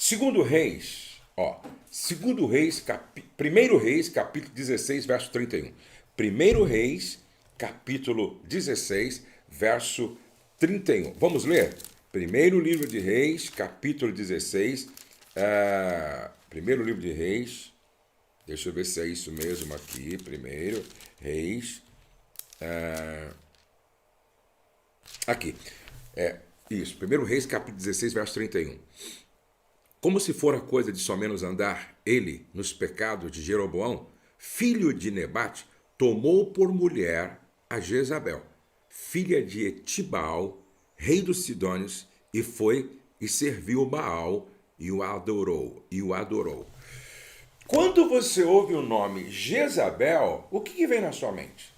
Segundo Reis, Segundo Reis, Primeiro Reis, capítulo 16, verso 31. Primeiro Reis, capítulo 16, verso 31. Vamos ler? Primeiro livro de Reis, capítulo 16. Primeiro livro de Reis. Deixa eu ver se é isso mesmo aqui. Primeiro Reis. Aqui. Isso. Primeiro Reis, capítulo 16, verso 31. Como se fora coisa de somenos andar ele nos pecados de Jeroboão, filho de Nebate, tomou por mulher a Jezabel, filha de Etibal, rei dos Sidônios, e foi e serviu Baal e o adorou. Quando você ouve o nome Jezabel, o que vem na sua mente?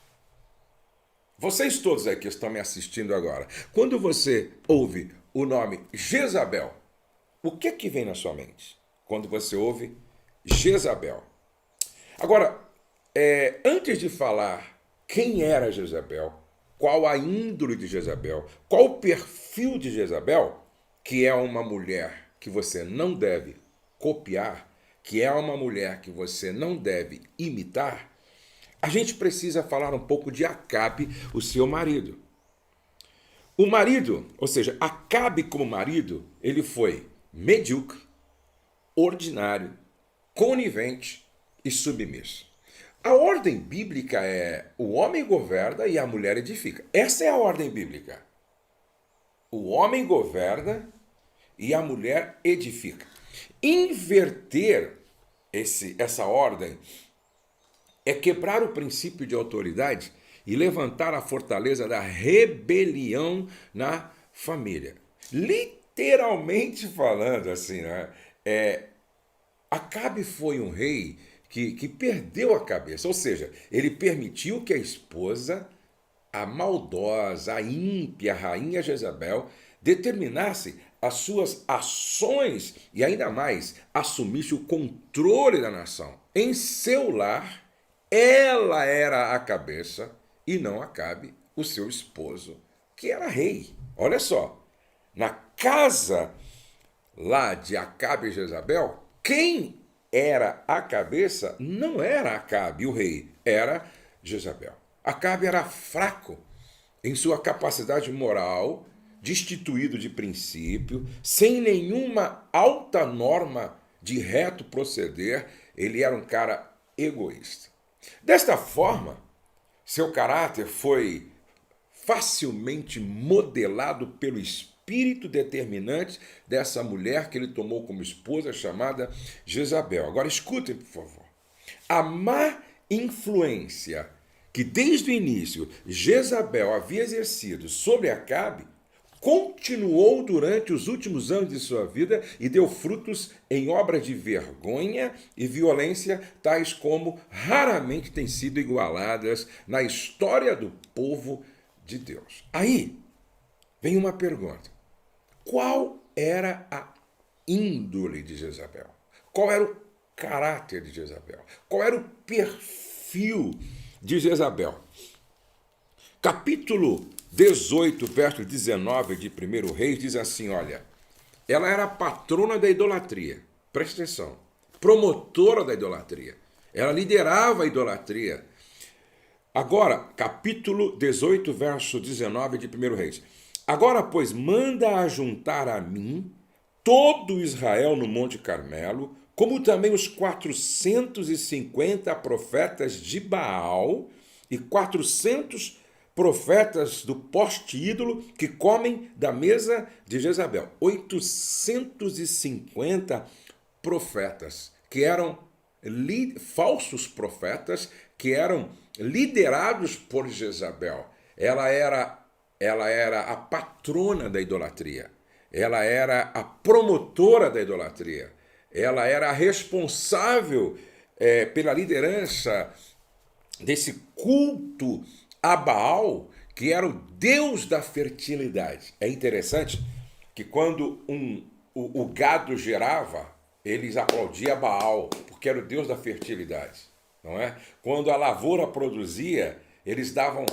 Vocês todos aí que estão me assistindo agora, quando você ouve o nome Jezabel, o que vem na sua mente quando você ouve Jezabel? Agora, antes de falar quem era Jezabel, qual a índole de Jezabel, qual o perfil de Jezabel, que é uma mulher que você não deve copiar, que é uma mulher que você não deve imitar, a gente precisa falar um pouco de Acabe, o seu marido. O marido, ou seja, Acabe como marido, ele foi medíocre, ordinário, conivente e submisso. A ordem bíblica é o homem governa e a mulher edifica. Essa é a ordem bíblica. O homem governa e a mulher edifica. Inverter essa ordem é quebrar o princípio de autoridade e levantar a fortaleza da rebelião na família. Literalmente falando, assim, né? Acabe foi um rei que perdeu a cabeça, ou seja, ele permitiu que a esposa, a maldosa, a ímpia rainha Jezabel, determinasse as suas ações e ainda mais assumisse o controle da nação. Em seu lar, ela era a cabeça e não Acabe, o seu esposo, que era rei. Olha só, na casa lá de Acabe e Jezabel, quem era a cabeça não era Acabe, o rei, era Jezabel. Acabe era fraco em sua capacidade moral, destituído de princípio, sem nenhuma alta norma de reto proceder, ele era um cara egoísta. Desta forma, seu caráter foi facilmente modelado pelo espírito determinante dessa mulher que ele tomou como esposa, chamada Jezabel. Agora escutem, por favor. A má influência que desde o início Jezabel havia exercido sobre Acabe continuou durante os últimos anos de sua vida e deu frutos em obras de vergonha e violência, tais como raramente têm sido igualadas na história do povo de Deus. Aí vem uma pergunta. Qual era a índole de Jezabel? Qual era o caráter de Jezabel? Qual era o perfil de Jezabel? Capítulo 18, verso 19 de 1 Reis diz assim, olha, ela era patrona da idolatria, presta atenção, promotora da idolatria, ela liderava a idolatria. Agora, capítulo 18, verso 19 de 1 Reis. Agora, pois, manda ajuntar a mim todo Israel no Monte Carmelo, como também os 450 profetas de Baal e 400 profetas do poste ídolo que comem da mesa de Jezabel. 850 profetas que eram falsos profetas que eram liderados por Jezabel. Ela era a patrona da idolatria. Ela era a promotora da idolatria. Ela era a responsável pela liderança desse culto a Baal, que era o deus da fertilidade. É interessante que quando o gado gerava, eles aplaudiam Baal, porque era o deus da fertilidade, não é? Quando a lavoura produzia, eles davam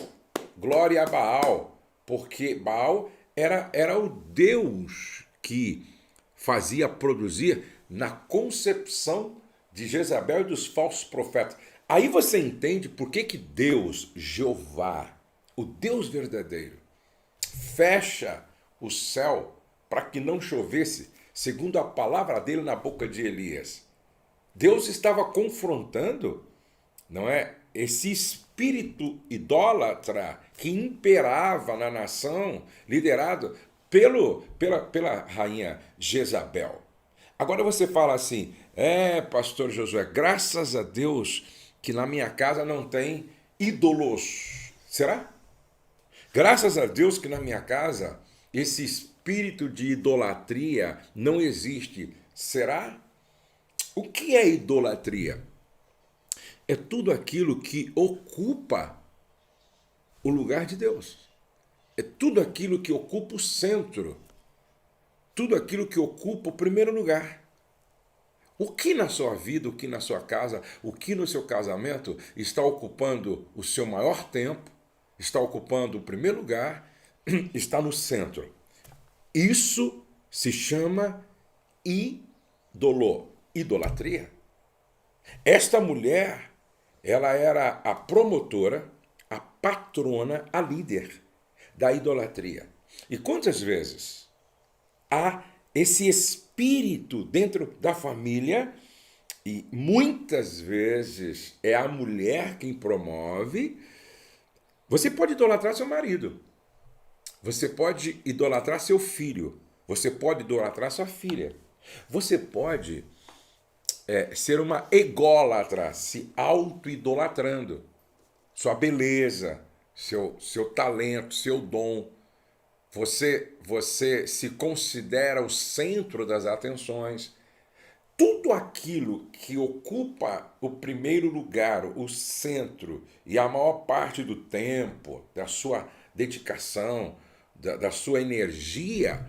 glória a Baal, porque Baal era o deus que fazia produzir na concepção de Jezabel e dos falsos profetas. Aí você entende por que Deus, Jeová, o Deus verdadeiro, fecha o céu para que não chovesse, segundo a palavra dele na boca de Elias. Deus estava confrontando, não é, esse espírito idólatra que imperava na nação, liderado pela rainha Jezabel. Agora você fala assim, pastor Josué, graças a Deus que na minha casa não tem ídolos. Será? Graças a Deus que na minha casa esse espírito de idolatria não existe. Será? O que é idolatria? É tudo aquilo que ocupa o lugar de Deus. É tudo aquilo que ocupa o centro. Tudo aquilo que ocupa o primeiro lugar. O que na sua vida, o que na sua casa, o que no seu casamento está ocupando o seu maior tempo, está ocupando o primeiro lugar, está no centro. Isso se chama idolatria. Esta mulher, ela era a promotora, a patrona, a líder da idolatria. E quantas vezes há esse espírito dentro da família e muitas vezes é a mulher quem promove. Você pode idolatrar seu marido, você pode idolatrar seu filho, você pode idolatrar sua filha, você pode ser uma ególatra, se auto-idolatrando, sua beleza, seu talento, seu dom. Você se considera o centro das atenções. Tudo aquilo que ocupa o primeiro lugar, o centro, e a maior parte do tempo, da sua dedicação, da sua energia,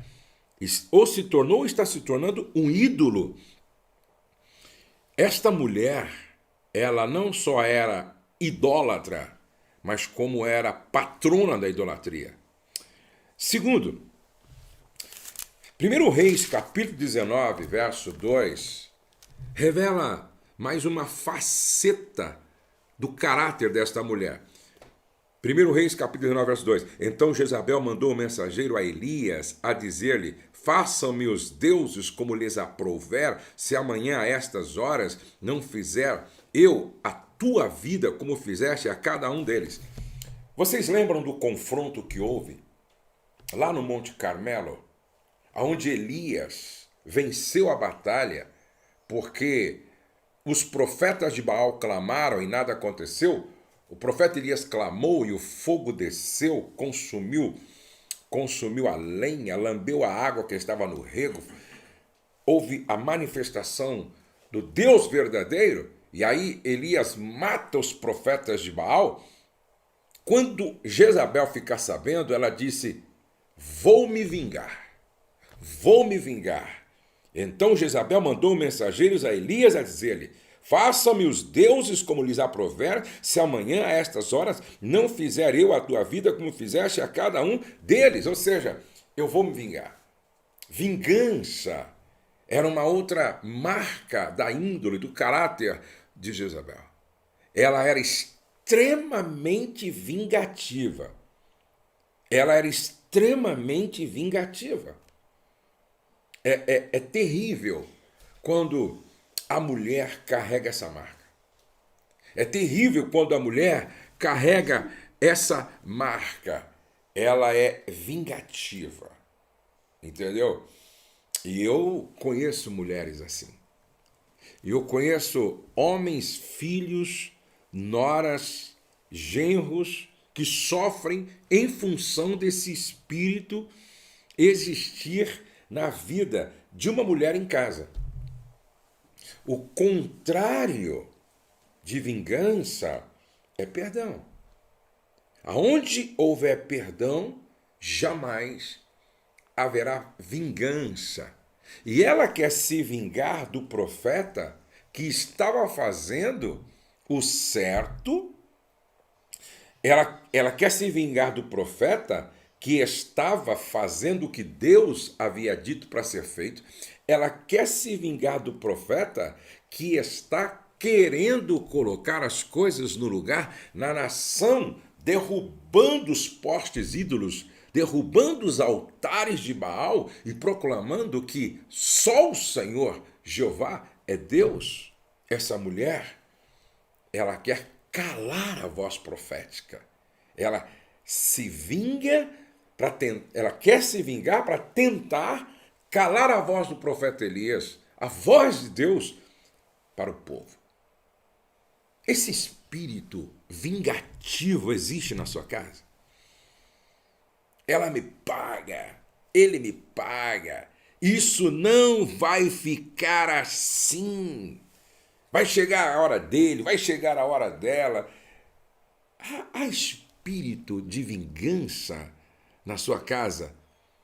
ou se tornou ou está se tornando um ídolo. Esta mulher, ela não só era idólatra, mas como era patrona da idolatria. Segundo, 1 Reis, capítulo 19, verso 2, revela mais uma faceta do caráter desta mulher. 1 Reis, capítulo 19, verso 2. Então Jezabel mandou o mensageiro a Elias a dizer-lhe: façam-me os deuses como lhes aprouver, se amanhã a estas horas não fizer eu a tua vida como fizeste a cada um deles. Vocês lembram do confronto que houve lá no Monte Carmelo, onde Elias venceu a batalha porque os profetas de Baal clamaram e nada aconteceu? O profeta Elias clamou e o fogo desceu, consumiu a lenha, lambeu a água que estava no rego. Houve a manifestação do Deus verdadeiro, e aí Elias mata os profetas de Baal. Quando Jezabel ficar sabendo, ela disse: vou me vingar. Então Jezabel mandou mensageiros a Elias a dizer-lhe: faça-me os deuses como lhes aprouver, se amanhã a estas horas não fizer eu a tua vida como fizeste a cada um deles. Ou seja, eu vou me vingar. Vingança era uma outra marca da índole, do caráter de Jezabel. Ela era extremamente vingativa. É terrível quando a mulher carrega essa marca. É terrível quando a mulher carrega essa marca. Ela é vingativa. Entendeu? E eu conheço mulheres assim. Eu conheço homens, filhos, noras, genros que sofrem em função desse espírito existir na vida de uma mulher em casa. O contrário de vingança é perdão. Aonde houver perdão, jamais haverá vingança. E ela quer se vingar do profeta que estava fazendo o certo. Ela quer se vingar do profeta que estava fazendo o que Deus havia dito para ser feito. ela quer se vingar do profeta que está querendo colocar as coisas no lugar na nação, derrubando os postes ídolos, derrubando os altares de Baal e proclamando que só o Senhor, Jeová, é Deus. Essa mulher, ela quer calar a voz profética. Ela se vinga ela quer se vingar para tentar calar a voz do profeta Elias, a voz de Deus para o povo. Esse espírito vingativo existe na sua casa? Ela me paga, ele me paga. Isso não vai ficar assim. Vai chegar a hora dele, vai chegar a hora dela. Há espírito de vingança na sua casa?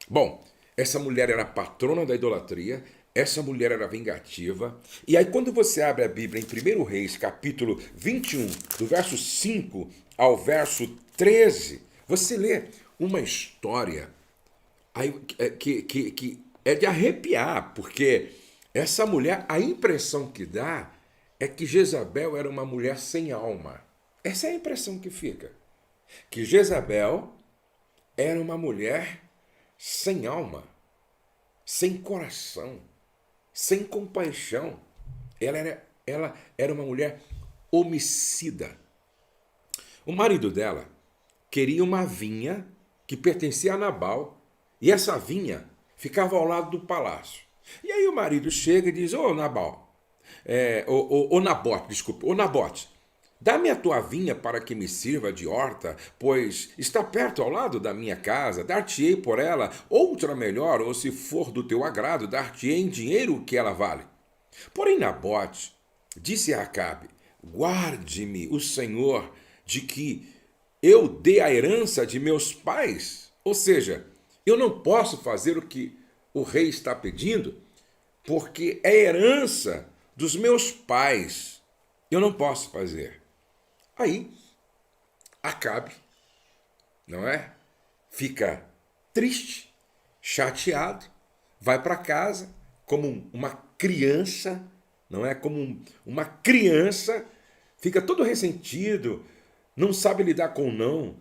Bom, essa mulher era patrona da idolatria, essa mulher era vingativa. E aí quando você abre a Bíblia em 1 Reis, capítulo 21, do verso 5 ao verso 13, você lê uma história que é de arrepiar, porque essa mulher, a impressão que dá é que Jezabel era uma mulher sem alma. Essa é a impressão que fica. Que Jezabel era uma mulher sem alma, sem coração, sem compaixão. Ela era uma mulher homicida. O marido dela queria uma vinha que pertencia a Nabal, e essa vinha ficava ao lado do palácio. E aí o marido chega e diz: ô Nabal, ô Nabote, dá-me a tua vinha para que me sirva de horta, pois está perto ao lado da minha casa. Dar-te-ei por ela outra melhor, ou se for do teu agrado, dar-te-ei em dinheiro o que ela vale. Porém Nabote disse a Acabe: guarde-me o Senhor de que eu dê a herança de meus pais. Ou seja, eu não posso fazer o que o rei está pedindo, porque é herança dos meus pais. Eu não posso fazer. Aí, Acabe, não é? Fica triste, chateado, vai para casa como uma criança, não é? Como uma criança, fica todo ressentido, não sabe lidar com o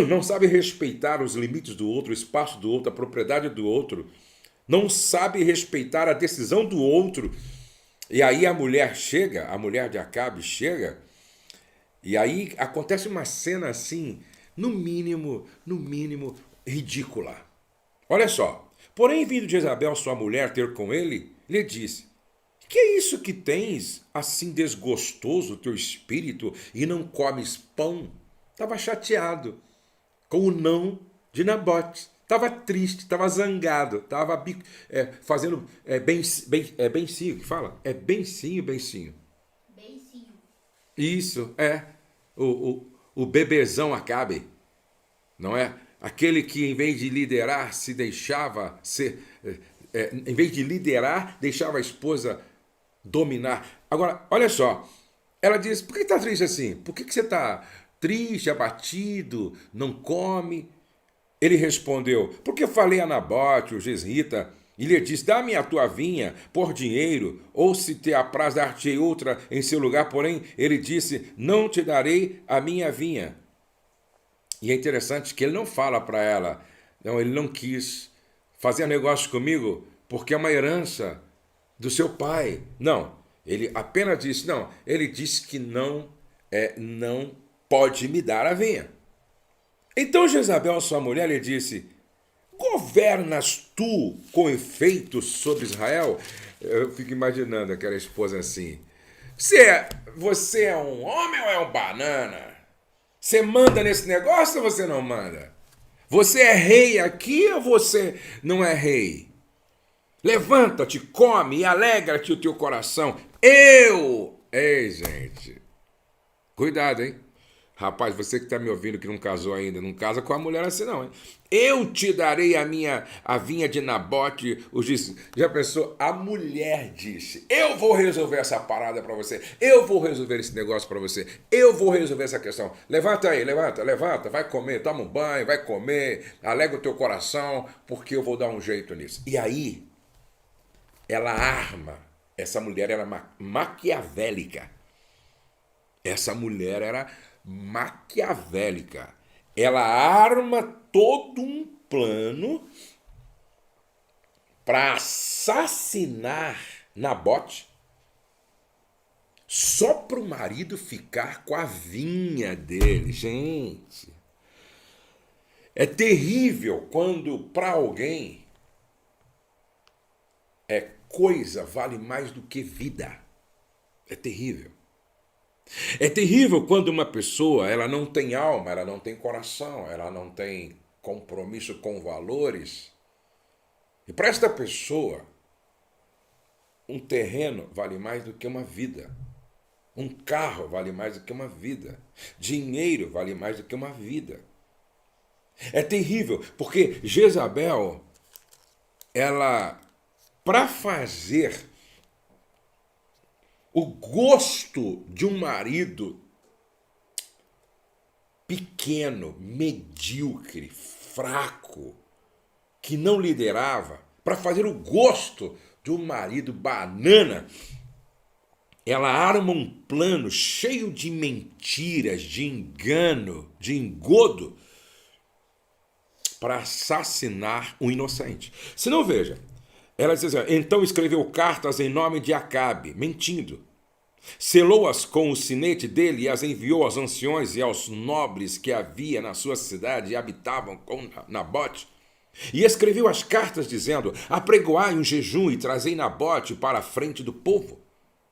não sabe respeitar os limites do outro, o espaço do outro, a propriedade do outro, não sabe respeitar a decisão do outro. E aí a mulher de Acabe chega. E aí acontece uma cena assim, no mínimo, ridícula. Olha só. Porém, vindo Jezabel, sua mulher, ter com ele, lhe disse: que é isso que tens assim desgostoso o teu espírito e não comes pão? Estava chateado com o não de Nabote. Estava triste, estava zangado, estava fazendo bencinho, que fala? É bencinho. Beicinho. Isso, o bebezão Acabe, não é? Aquele que em vez de liderar se deixava ser, em vez de liderar, deixava a esposa dominar. Agora, olha só, ela diz: por que está triste assim? Por que você está triste, abatido, não come? Ele respondeu: porque falei a Nabote, o jezreelita, e lhe disse: dá-me a tua vinha por dinheiro, ou se te apraz dar-te outra em seu lugar. Porém, ele disse: não te darei a minha vinha. E é interessante que ele não fala para ela, não, ele não quis fazer negócio comigo porque é uma herança do seu pai. Não, ele apenas disse, não, ele disse que não pode me dar a vinha. Então Jezabel, sua mulher, lhe disse: governas tu com efeito sobre Israel? Eu fico imaginando aquela esposa assim: você é um homem ou é um banana? Você manda nesse negócio ou você não manda? Você é rei aqui ou você não é rei? Levanta-te, come e alegra-te o teu coração. Ei, gente, cuidado, hein? Rapaz, você que está me ouvindo que não casou ainda, não casa com a mulher assim não, hein? Eu te darei a vinha de Nabote, já pensou? A mulher disse: eu vou resolver essa parada para você, eu vou resolver esse negócio para você, eu vou resolver essa questão. Levanta aí, levanta, vai comer, toma um banho, vai comer, alegra o teu coração, porque eu vou dar um jeito nisso. E aí, ela arma. Essa mulher era maquiavélica. Essa mulher era maquiavélica. Ela arma todo um plano para assassinar Nabote só para o marido ficar com a vinha dele. Gente, é terrível quando para alguém coisa vale mais do que vida. É terrível. É terrível quando uma pessoa ela não tem alma, ela não tem coração, ela não tem compromisso com valores. E para esta pessoa, um terreno vale mais do que uma vida. Um carro vale mais do que uma vida. Dinheiro vale mais do que uma vida. É terrível, porque Jezabel, ela, para fazer o gosto de um marido pequeno, medíocre, fraco, que não liderava, para fazer o gosto de um marido banana, ela arma um plano cheio de mentiras, de engano, de engodo, para assassinar um inocente. Se não, veja, ela diz assim, então escreveu cartas em nome de Acabe, mentindo. Selou-as com o sinete dele e as enviou aos anciões e aos nobres que havia na sua cidade e habitavam com Nabote. E escreveu as cartas dizendo, apregoai um jejum e trazei Nabote para a frente do povo.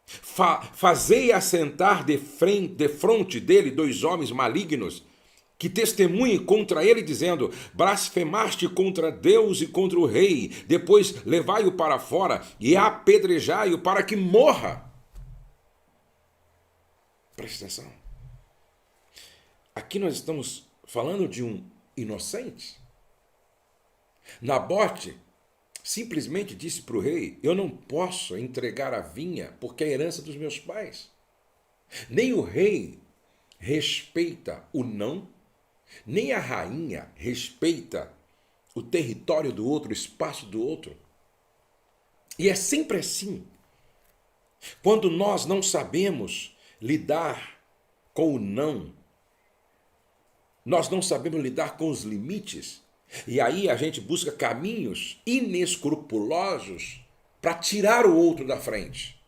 Fazei assentar defronte dele 2 homens malignos, que testemunhem contra ele, dizendo, blasfemaste contra Deus e contra o rei, depois levai-o para fora e apedrejai-o para que morra. Preste atenção. Aqui nós estamos falando de um inocente. Nabote simplesmente disse para o rei, eu não posso entregar a vinha porque é a herança dos meus pais. Nem o rei respeita o não, nem a rainha respeita o território do outro, o espaço do outro. E é sempre assim. Quando nós não sabemos lidar com o não, nós não sabemos lidar com os limites, e aí a gente busca caminhos inescrupulosos para tirar o outro da frente.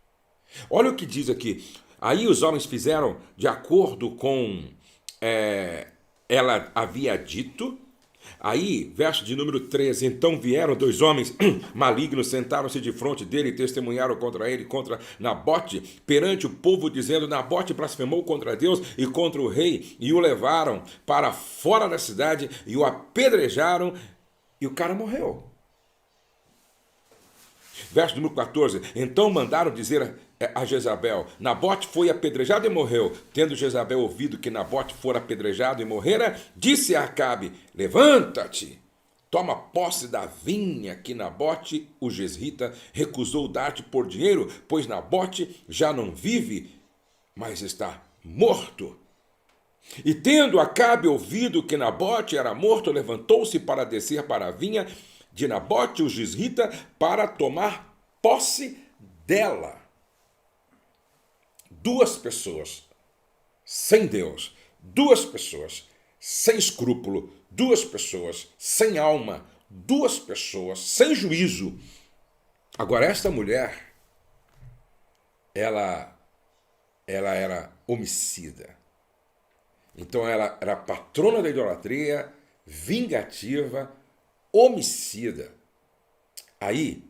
Olha o que diz aqui. Aí os homens fizeram de acordo com ela havia dito. Aí, verso de número 13, então vieram 2 homens malignos, sentaram-se de frente dele e testemunharam contra ele, contra Nabote, perante o povo, dizendo, Nabote blasfemou contra Deus e contra o rei, e o levaram para fora da cidade e o apedrejaram, e o cara morreu. Verso número 14, então mandaram dizer a Jezabel, Nabote foi apedrejado e morreu. Tendo Jezabel ouvido que Nabote fora apedrejado e morrera, disse a Acabe, levanta-te, toma posse da vinha que Nabote, o jezrita, recusou dar-te por dinheiro, pois Nabote já não vive, mas está morto. E tendo Acabe ouvido que Nabote era morto, levantou-se para descer para a vinha de Nabote, o jezrita, para tomar posse dela. 2 pessoas sem Deus, 2 pessoas sem escrúpulo, 2 pessoas sem alma, 2 pessoas sem juízo. Agora, esta mulher, ela era homicida. Então, ela era patrona da idolatria, vingativa, homicida. Aí,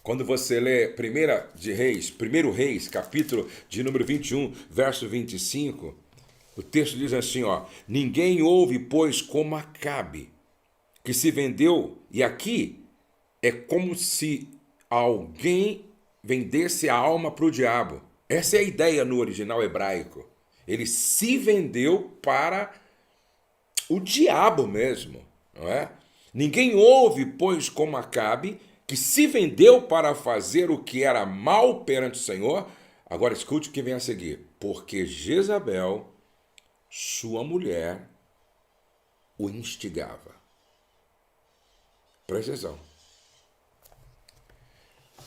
quando você lê 1 Reis, capítulo de número 21, verso 25, o texto diz assim, ó, ninguém houve, pois, como Acabe, que se vendeu, e aqui é como se alguém vendesse a alma para o diabo. Essa é a ideia no original hebraico. Ele se vendeu para o diabo mesmo, não é? Ninguém houve, pois, como Acabe, que se vendeu para fazer o que era mal perante o Senhor. Agora escute o que vem a seguir. Porque Jezabel, sua mulher, o instigava. Presta atenção.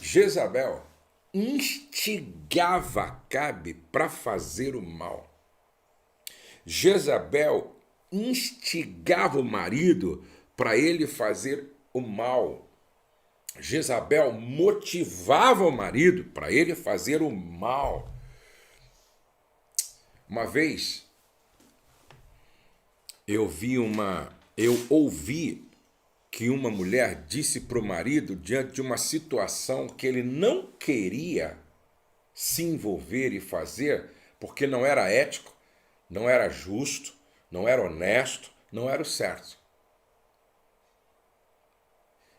Jezabel instigava Acabe para fazer o mal. Jezabel instigava o marido para ele fazer o mal. Jezabel motivava o marido para ele fazer o mal. Uma vez eu ouvi que uma mulher disse para o marido, diante de uma situação que ele não queria se envolver e fazer, porque não era ético, não era justo, não era honesto, não era o certo.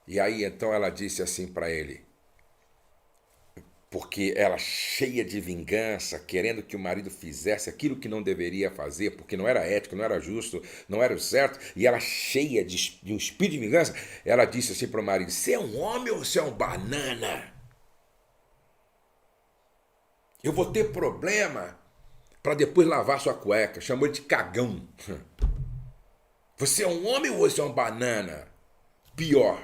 E aí então ela disse assim para ele, porque ela cheia de vingança, querendo que o marido fizesse aquilo que não deveria fazer, porque não era ético, não era justo, não era o certo, e ela cheia de um espírito de vingança, ela disse assim para o marido, você é um homem ou você é um banana? Eu vou ter problema para depois lavar sua cueca. Chamou ele de cagão. Você é um homem ou você é um banana? Pior,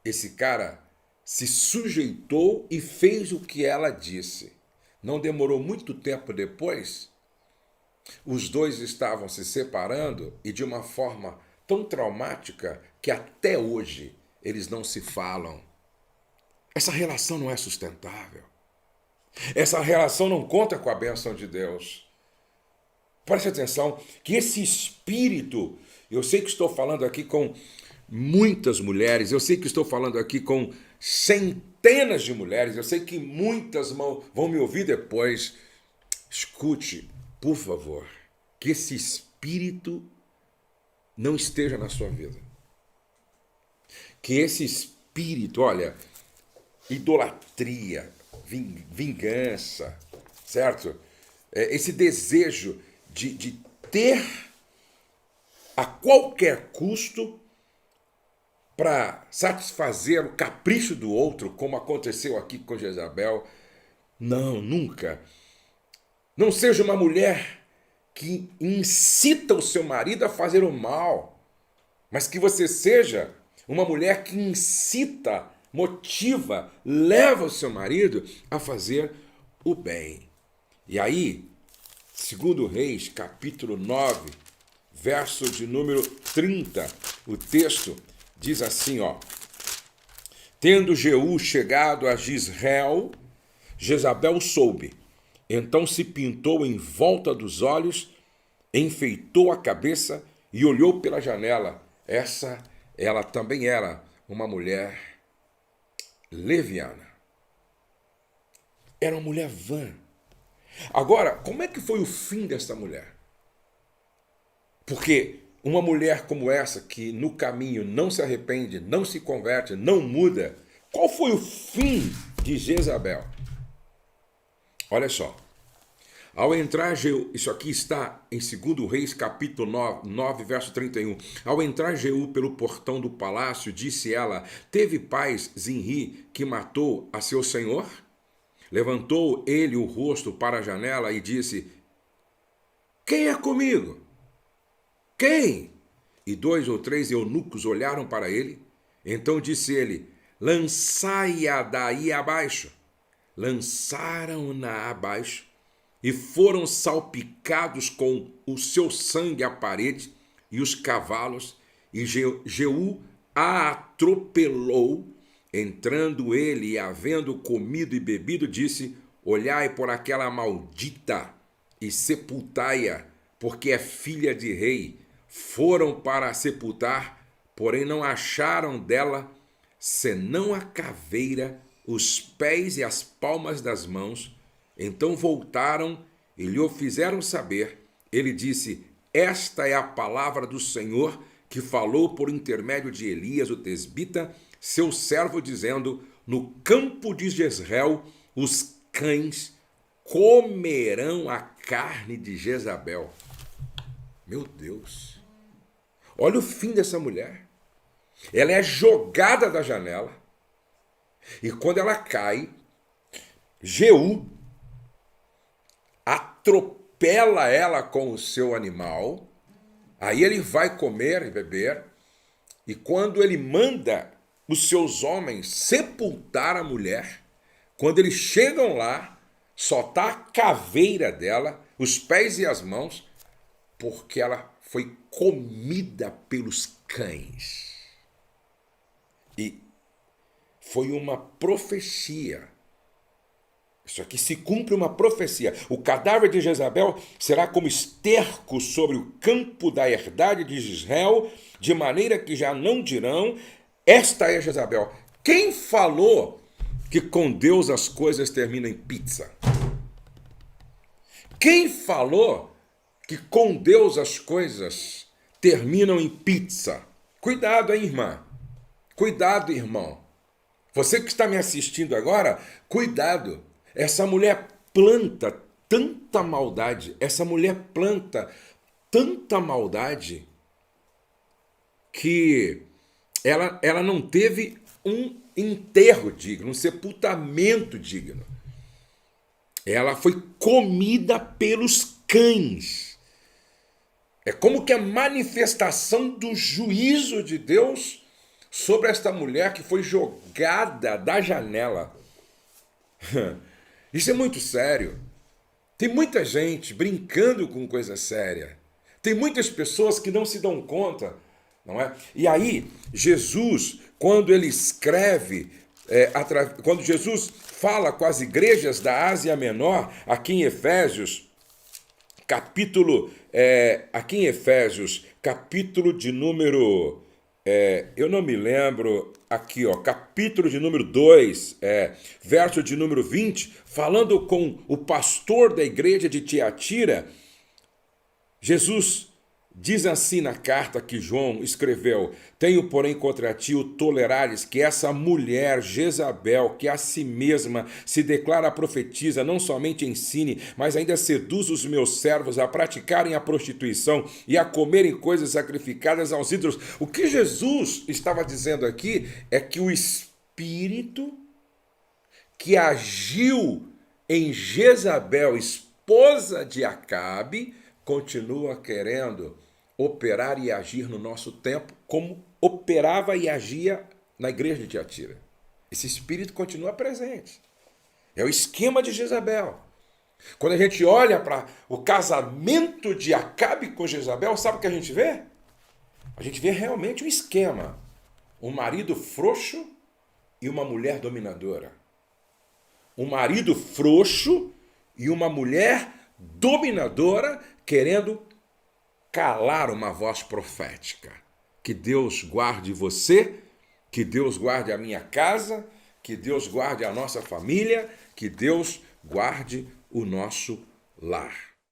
esse cara se sujeitou e fez o que ela disse. Não demorou muito tempo depois, os dois estavam se separando e de uma forma tão traumática que até hoje eles não se falam. Essa relação não é sustentável. Essa relação não conta com a bênção de Deus. Preste atenção que esse espírito, eu sei que estou falando aqui com muitas mulheres, eu sei que estou falando aqui com centenas de mulheres, eu sei que muitas vão me ouvir depois. Escute, por favor, que esse espírito não esteja na sua vida. Que esse espírito, olha, idolatria, vingança, certo? Esse desejo de ter a qualquer custo para satisfazer o capricho do outro, como aconteceu aqui com Jezabel. Não, nunca. Não seja uma mulher que incita o seu marido a fazer o mal, mas que você seja uma mulher que incita, motiva, leva o seu marido a fazer o bem. E aí, 2 Reis, capítulo 9, verso de número 30, o texto diz assim, ó: tendo Jeú chegado a Jezreel, Jezabel soube. Então se pintou em volta dos olhos, enfeitou a cabeça e olhou pela janela. Ela também era uma mulher leviana. Era uma mulher vã. Agora, como é que foi o fim dessa mulher? Porque uma mulher como essa, que no caminho não se arrepende, não se converte, não muda, qual foi o fim de Jezabel? Olha só. Ao entrar Jeú, isso aqui está em 2 Reis, capítulo 9, verso 31. Ao entrar Jeú pelo portão do palácio, disse ela: teve paz Zinri, que matou a seu senhor? Levantou ele o rosto para a janela e disse: quem é comigo? Quem? E 2 ou 3 eunucos olharam para ele. Então disse ele: lançai-a daí abaixo. Lançaram-na abaixo e foram salpicados com o seu sangue a parede e os cavalos, e Jeú a atropelou. Entrando ele e havendo comido e bebido, disse: olhai por aquela maldita e sepultai-a, porque é filha de rei. Foram para a sepultar, porém não acharam dela senão a caveira, os pés e as palmas das mãos. Então voltaram e lhe o fizeram saber. Ele disse: esta é a palavra do Senhor, que falou por intermédio de Elias, o tesbita, seu servo, dizendo: no campo de Jezreel os cães comerão a carne de Jezabel. Meu Deus! Olha o fim dessa mulher. Ela é jogada da janela. E quando ela cai, Jeú atropela ela com o seu animal. Aí ele vai comer e beber. E quando ele manda os seus homens sepultar a mulher. Quando eles chegam lá, só está a caveira dela, os pés e as mãos, porque ela foi comida pelos cães. E foi uma profecia. Isso aqui se cumpre uma profecia. O cadáver de Jezabel será como esterco sobre o campo da herdade de Israel, de maneira que já não dirão, esta é Jezabel. Quem falou que com Deus as coisas terminam em pizza? Quem falou que com Deus as coisas terminam em pizza? Cuidado, hein, irmã? Cuidado, irmão. Você que está me assistindo agora, cuidado. Essa mulher planta tanta maldade, que ela não teve um enterro digno, um sepultamento digno. Ela foi comida pelos cães. É como que a manifestação do juízo de Deus sobre esta mulher que foi jogada da janela. Isso é muito sério. Tem muita gente brincando com coisa séria. Tem muitas pessoas que não se dão conta, não é? E aí, Jesus, quando ele escreve, quando Jesus fala com as igrejas da Ásia Menor, aqui em Efésios, capítulo de número... eu não me lembro, aqui, capítulo de número 2, verso de número 20, falando com o pastor da igreja de Tiatira, Jesus diz assim na carta que João escreveu: tenho, porém, contra ti o tolerares que essa mulher Jezabel, que a si mesma se declara profetisa, não somente ensine, mas ainda seduz os meus servos a praticarem a prostituição e a comerem coisas sacrificadas aos ídolos. O que Jesus estava dizendo aqui é que o espírito que agiu em Jezabel, esposa de Acabe, continua querendo operar e agir no nosso tempo como operava e agia na igreja de Tiatira. Esse espírito continua presente. É o esquema de Jezabel. Quando a gente olha para o casamento de Acabe com Jezabel, sabe o que a gente vê? A gente vê realmente um esquema. Um marido frouxo e uma mulher dominadora. Um marido frouxo e uma mulher dominadora querendo calar uma voz profética. Que Deus guarde você, que Deus guarde a minha casa, que Deus guarde a nossa família, que Deus guarde o nosso lar.